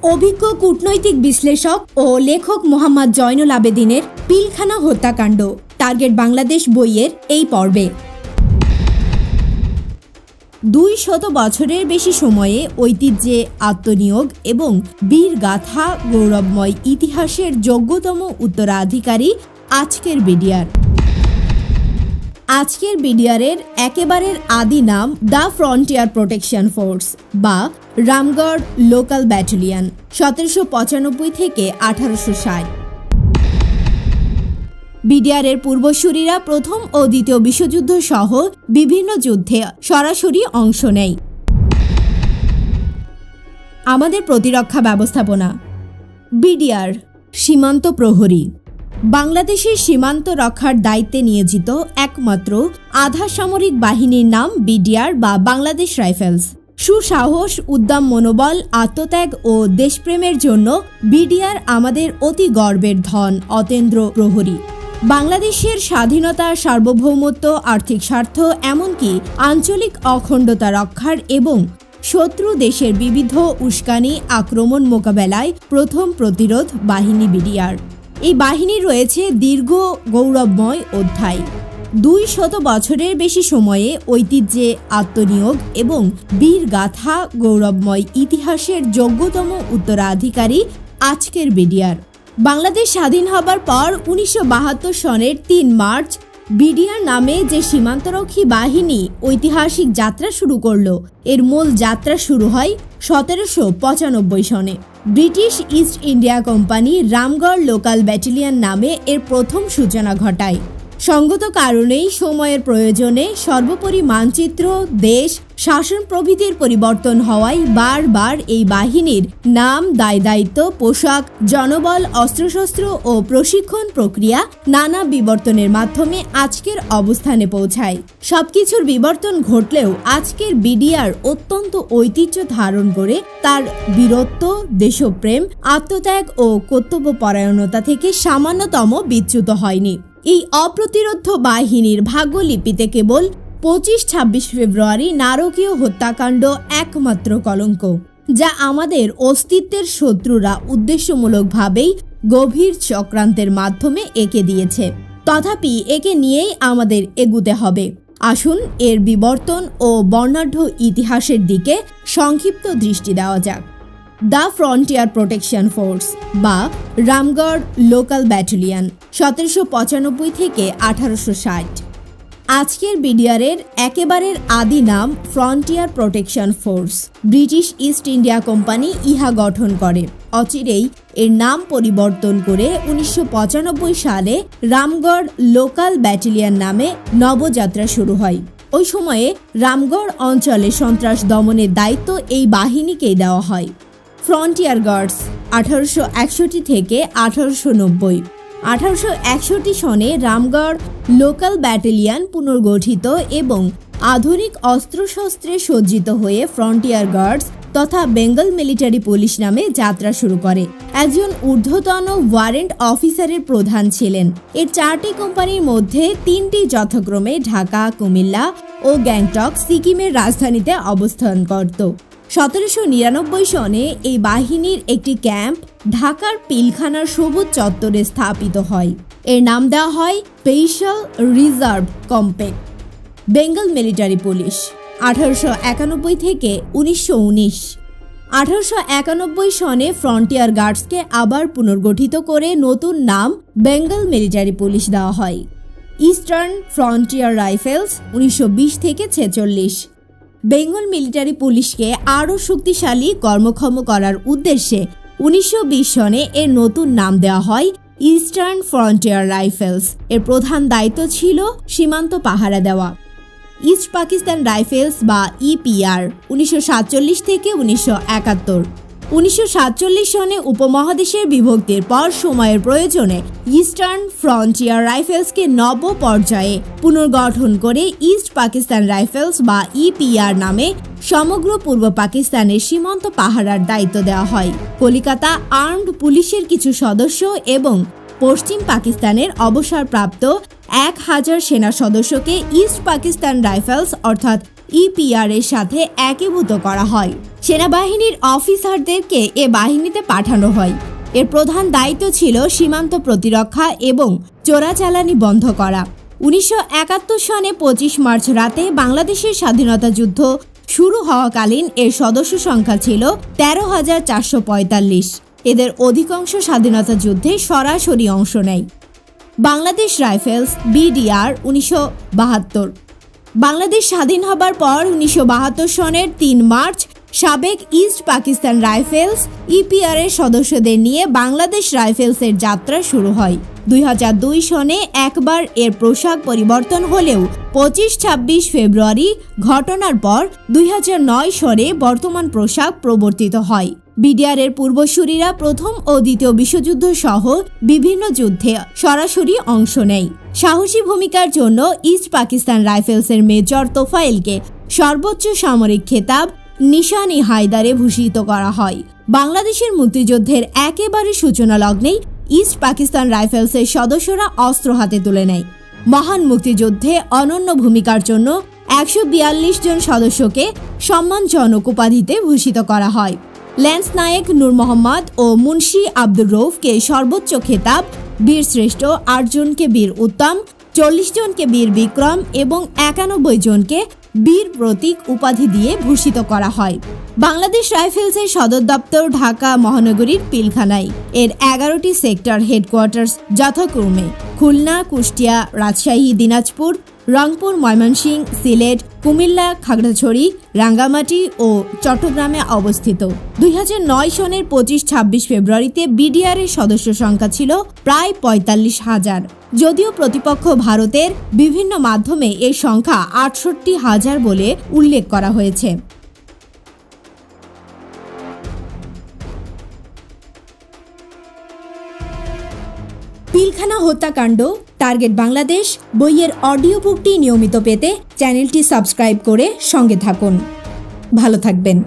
অভিজ্ঞ কূটনৈতিক বিশ্লেষক ও লেখক মোহাম্মদ জয়নুল আবেদিনের পিলখানা হত্যাকাণ্ড টার্গেট বাংলাদেশ বইয়ের এই পর্বে 200 বছরের বেশি সময়ে ঐতিহ্যে আত্মনিয়োগ এবং বীর গাথা গৌরবময় ইতিহাসের যোগ্যতম উত্তরাধিকারী আজকের বিডিআরের একেবারের আদি নাম দ্য ফ্রন্টিয়ার প্রোটেকশন ফোর্স বা রামগড় লোকাল ব্যাটালিয়ন 1795 থেকে 1860। বিডিআরের পূর্বসূরীরা প্রথম ও দ্বিতীয় বিশ্বযুদ্ধ সহ বিভিন্ন যুদ্ধে সরাসরি অংশ নেয়। আমাদের প্রতিরক্ষা ব্যবস্থাপনা। বিডিআর সীমান্ত প্রহরী, বাংলাদেশের সীমান্ত রক্ষার দায়িত্বে নিয়োজিত একমাত্র আধা সামরিক বাহিনীর নাম বিডিআর বা বাংলাদেশ রাইফেলস। সুসাহস, উদ্দাম মনোবল, আত্মত্যাগ ও দেশপ্রেমের জন্য বিডিআর আমাদের অতি গর্বের ধন, অতেন্দ্র প্রহরী। বাংলাদেশের স্বাধীনতা, সার্বভৌমত্ব, আর্থিক স্বার্থ এমনকি আঞ্চলিক অখণ্ডতা রক্ষার এবং শত্রু দেশের বিবিধ উস্কানি আক্রমণ মোকাবেলায় প্রথম প্রতিরোধ বাহিনী বিডিআর। এই বাহিনী রয়েছে দীর্ঘ গৌরবময় অধ্যায়। 200 বছরের বেশি সময়ে ঐতিহ্যে আত্মনিয়োগ এবং বীর গাথা গৌরবময় ইতিহাসের যোগ্যতম উত্তরাধিকারী আজকের বিডিআর। বাংলাদেশ স্বাধীন হবার পর 1972 সনের 3 মার্চ বিডিআর নামে যে সীমান্তরক্ষী বাহিনী ঐতিহাসিক যাত্রা শুরু করল, এর মূল যাত্রা শুরু হয় 1795 সনে। British east India company Ramgarh local battalion নামে এর প্রথম সূচনা ঘটায়। সঙ্গত কারণেই সময়ের প্রয়োজনে সর্বোপরি মানচিত্র, দেশ, শাসন প্রভৃতির পরিবর্তন হওয়ায় বারবার এই বাহিনীর নাম, দায়িত্ব, পোশাক, জনবল, অস্ত্রশস্ত্র ও প্রশিক্ষণ প্রক্রিয়া নানা বিবর্তনের মাধ্যমে আজকের অবস্থানে পৌঁছায়। সবকিছুর বিবর্তন ঘটলেও আজকের বিডিআর অত্যন্ত ঐতিহ্য ধারণ করে তার বীরত্ব, দেশপ্রেম, আত্মত্যাগ ও কর্তব্যপরায়ণতা থেকে সামান্যতম বিচ্যুত হয়নি। এই অপ্রতিরোধ্য বাহিনীর ভাগ্যলিপিতে কেবল 25-26 ফেব্রুয়ারি নারকীয় হত্যাকাণ্ড একমাত্র কলঙ্ক, যা আমাদের অস্তিত্বের শত্রুরা উদ্দেশ্যমূলকভাবেই গভীর চক্রান্তের মাধ্যমে এঁকে দিয়েছে। তথাপি একে নিয়েই আমাদের এগুতে হবে। আসুন এর বিবর্তন ও বর্ণাঢ্য ইতিহাসের দিকে সংক্ষিপ্ত দৃষ্টি দেওয়া যাক। দ্য ফ্রন্টিয়ার প্রোটেকশন ফোর্স বা রামগড় লোকাল ব্যাটালিয়ন 1795 থেকে 1860। আজকের বিডিআরের একেবারের আদি নাম frontier protection force. British east India company ইহা গঠন করে। অচিরেই এর নাম পরিবর্তন করে 1995 সালে রামগড় লোকাল ব্যাটালিয়ন নামে নবযাত্রা শুরু হয়। ওই সময়ে রামগড় অঞ্চলে সন্ত্রাস দমনের দায়িত্ব এই বাহিনীকেই দেওয়া হয়। ফ্রন্টিয়ার গার্ডস 1861 থেকে 1890। 1861 সনে রামগড় লোকাল ব্যাটালিয়ন পুনর্গঠিত এবং আধুনিক অস্ত্রশস্ত্রে সজ্জিত হয়ে ফ্রন্টিয়ার গার্ডস তথা বেঙ্গল মিলিটারি পুলিশ নামে যাত্রা শুরু করে। একজন ঊর্ধ্বতন ওয়ারেন্ট অফিসারের প্রধান ছিলেন। এর 4টি কোম্পানির মধ্যে 3টি যথাক্রমে ঢাকা, কুমিল্লা ও গ্যাংটক সিকিমের রাজধানীতে অবস্থান করত। 1799 সনে এই বাহিনীর একটি ক্যাম্প ঢাকার পিলখানার সবুজ চত্বরে স্থাপিত হয়। এর নাম দেওয়া হয় special reserve compact Bengal military police. 1891 থেকে 1919। 1891 সনে ফ্রন্টিয়ার গার্ডসকে আবার পুনর্গঠিত করে নতুন নাম বেঙ্গল মিলিটারি পুলিশ দেওয়া হয়। ইস্টার্ন ফ্রন্টিয়ার রাইফেলস 1920 থেকে 46। বেঙ্গল মিলিটারি পুলিশকে আরও শক্তিশালী, কর্মক্ষম করার উদ্দেশ্যে 1920 সনে এর নতুন নাম দেওয়া হয় ইস্টার্ন ফ্রন্টিয়ার রাইফেলস। এর প্রধান দায়িত্ব ছিল সীমান্ত পাহারা দেওয়া। ইস্ট পাকিস্তান রাইফেলস বা ইপিআর 1947 থেকে 1971। 1947 সনে উপমহাদেশের বিভক্তির পর সময়ের প্রয়োজনে ইস্টার্ন ফ্রন্টিয়ার রাইফেলসকে নব পর্যায়ে পুনর্গঠন করে ইস্ট পাকিস্তান রাইফেলস বা ইপিআর নামে সমগ্র পূর্ব পাকিস্তানের সীমান্ত পাহারার দায়িত্ব দেওয়া হয়। কলিকাতা আর্মড পুলিশের কিছু সদস্য এবং পশ্চিম পাকিস্তানের অবসরপ্রাপ্ত 1000 সেনা সদস্যকে ইস্ট পাকিস্তান রাইফেলস অর্থাৎ ইপিআর এর সাথে একীভূত করা হয়। সেনাবাহিনীর অফিসারদেরকে এ বাহিনীতে পাঠানো হয়। এর প্রধান দায়িত্ব ছিল সীমান্ত প্রতিরক্ষা এবং চোরাচালানি বন্ধ করা। 1971 সনে 25 মার্চ রাতে বাংলাদেশের স্বাধীনতা যুদ্ধ শুরু হওয়াকালীন এর সদস্য সংখ্যা ছিল 13,445। এদের অধিকাংশ স্বাধীনতা যুদ্ধে সরাসরি অংশ নেয়। Bangladesh rifles BDR 1972। বাংলাদেশ স্বাধীন হবার পর 1972 সনের 3 মার্চ সাবেক ইস্ট পাকিস্তান রাইফেলস ইপিআর এর সদস্যদের নিয়ে বাংলাদেশ রাইফেলসের যাত্রা শুরু হয়। 2002 সনে একবার এর পোশাক পরিবর্তন হলেও 25-26 ফেব্রুয়ারি ঘটনার পর 2009 সনে বর্তমান পোশাক প্রবর্তিত হয়। বিডিআর এর পূর্বসূরীরা প্রথম ও দ্বিতীয় বিশ্বযুদ্ধ সহ বিভিন্ন যুদ্ধে সরাসরি অংশ নেয়। সাহসী ভূমিকার জন্য ইস্ট পাকিস্তান রাইফেলসের মেজর তোফায়েলকে সর্বোচ্চ সামরিক খেতাব নিশানি হায়দারে ভূষিত করা হয়। বাংলাদেশের মুক্তিযুদ্ধের একেবারে সূচনা লগ্নেই ইস্ট পাকিস্তান রাইফেলসের সদস্যরা অস্ত্র হাতে তুলে নেয়। মহান মুক্তিযুদ্ধে অনন্য ভূমিকার জন্য 142 জন সদস্যকে সম্মানজনক উপাধিতে ভূষিত করা হয়। ল্যান্স নায়েক নূর মোহাম্মদ ও মুন্সি আব্দুর রৌফকে সর্বোচ্চ খেতাব বীর শ্রেষ্ঠ, 8 জনকে বীর উত্তম, 40 জনকে বীর বিক্রম এবং 91 জনকে বীর প্রতীক উপাধি দিয়ে ভূষিত করা হয়। বাংলাদেশ রাইফেলসের সদর দপ্তর ঢাকা মহানগরীর পিলখানায়। এর 11টি সেক্টর হেডকোয়ার্টার্স যথাক্রমে খুলনা, কুষ্টিয়া, রাজশাহী, দিনাজপুর, রংপুর, ময়মনসিংহ, সিলেট, কুমিল্লা, খাগড়াছড়ি, রাঙ্গামাটি ও চট্টগ্রামে অবস্থিত। 2009 সনের 25-26 ফেব্রুয়ারিতে বিডিআর এর সদস্য সংখ্যা ছিল প্রায় 45,000। যদিও প্রতিপক্ষ ভারতের বিভিন্ন মাধ্যমে এর সংখ্যা 68,000 বলে উল্লেখ করা হয়েছে। পিলখানা হত্যাকাণ্ড, টার্গেট বাংলাদেশ বইয়ের অডিও বুকটি নিয়মিত পেতে চ্যানেলটি সাবস্ক্রাইব করে সঙ্গে থাকুন। ভালো থাকবেন।